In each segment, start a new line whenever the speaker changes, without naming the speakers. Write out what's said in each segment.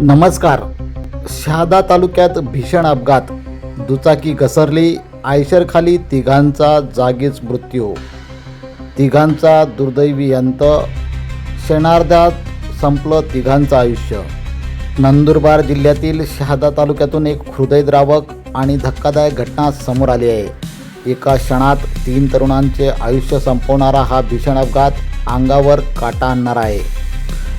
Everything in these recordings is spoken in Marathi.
नमस्कार. शहादा तालुक्यात भीषण अपघात. दुचाकी घसरली. आयशरखाली तिघांचा जागीच मृत्यू. तिघांचा दुर्दैवी अंत. क्षणार्धात संपलं तिघांचं आयुष्य. नंदुरबार जिल्ह्यातील शहादा तालुक्यातून एक हृदयद्रावक आणि धक्कादायक घटना समोर आली आहे. एका क्षणात 3 तरुणांचे आयुष्य संपवणारा हा भीषण अपघात अंगावर काटा आणणारा आहे.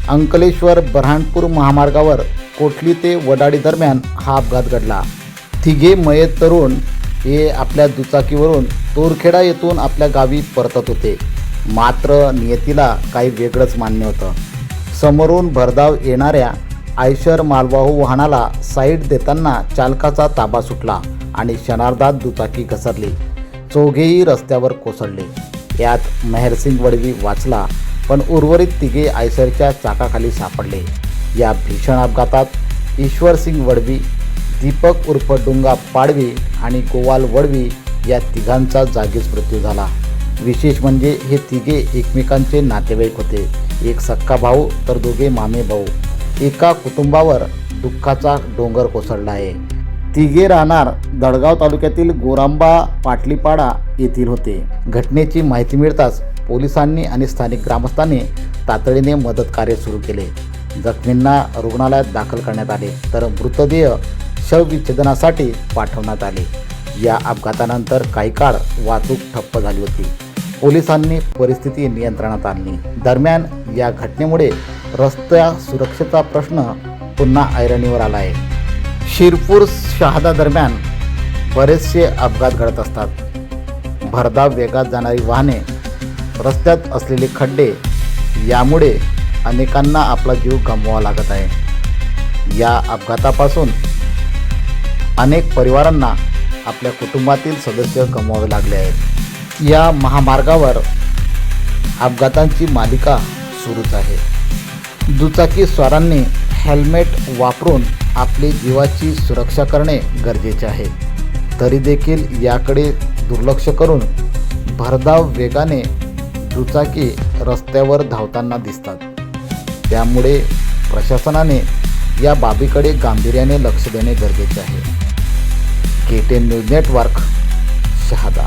अंकलेश्वर बऱ्हाणपूर महामार्गावर कोठली ते वडाळी दरम्यान हा अपघात घडला. तिघे मयत तरुण हे आपल्या दुचाकीवरून तोरखेडा येथून आपल्या गावी परतत होते. मात्र नियतीला काही वेगळंच मान्य होतं. समोरून भरधाव येणाऱ्या आयशर मालवाहू वाहनाला साईड देताना चालकाचा ताबा सुटला आणि क्षणार्धात दुचाकी घसरली. चौघेही रस्त्यावर कोसळले. यात मेहरसिंग वडवी वाचला, पण उर्वरित तिघे आयशरच्या चाकाखाली सापडले. या भीषण अपघातात ईश्वरसिंग वडवी, दीपक उर्फ डुंगा पाडवी आणि गोवाल वडवी या तिघांचा जागीच मृत्यू झाला. विशेष म्हणजे हे तिघे एकमेकांचे नातेवाईक होते. एक सक्का भाऊ तर दोघे मामे भाऊ. एका कुटुंबावर दुःखाचा डोंगर कोसळला आहे. तिघे राहणार दडगाव तालुक्यातील गोरांबा पाटलीपाडा येथील होते. घटनेची माहिती मिळताच पोलिसांनी आणि स्थानिक ग्रामस्थांनी तातडीने मदत कार्य सुरू केले. जखमींना रुग्णालयात दाखल करण्यात आले, तर मृतदेह शवविच्छेदनासाठी पाठवण्यात आले. या अपघातानंतर काही काळ वाहतूक ठप्प झाली होती. पोलिसांनी परिस्थिती नियंत्रणात आणली. दरम्यान या घटनेमुळे रस्ता सुरक्षेचा प्रश्न पुन्हा ऐरणीवर आला आहे. शिरपूर शहादा दरम्यान बरेचसे अपघात घडत असतात. भरधाव वेगात जाणारी वाहने, रस्त्यात असलेले खड्डे यामुळे अनेकांना आपला जीव गमवावा लागत आहे. या अपघातापासून अनेक परिवारांना आपल्या कुटुंबातील सदस्य गमवावे लागले आहेत. या महामार्गावर अपघातांची मालिका सुरूच आहे. दुचाकी स्वारांनी हेल्मेट वापरून आपली जीवाची सुरक्षा करणे गरजेचे आहे. तरी देखील याकडे दुर्लक्ष करून भरधाव वेगाने दुचाकी रस्त्यावर धावताना दिसतात. त्यामुळे प्रशासनाने या बाबीकडे गांभीर्याने लक्ष देणे गरजेचे आहे. KTN news network, Shahada.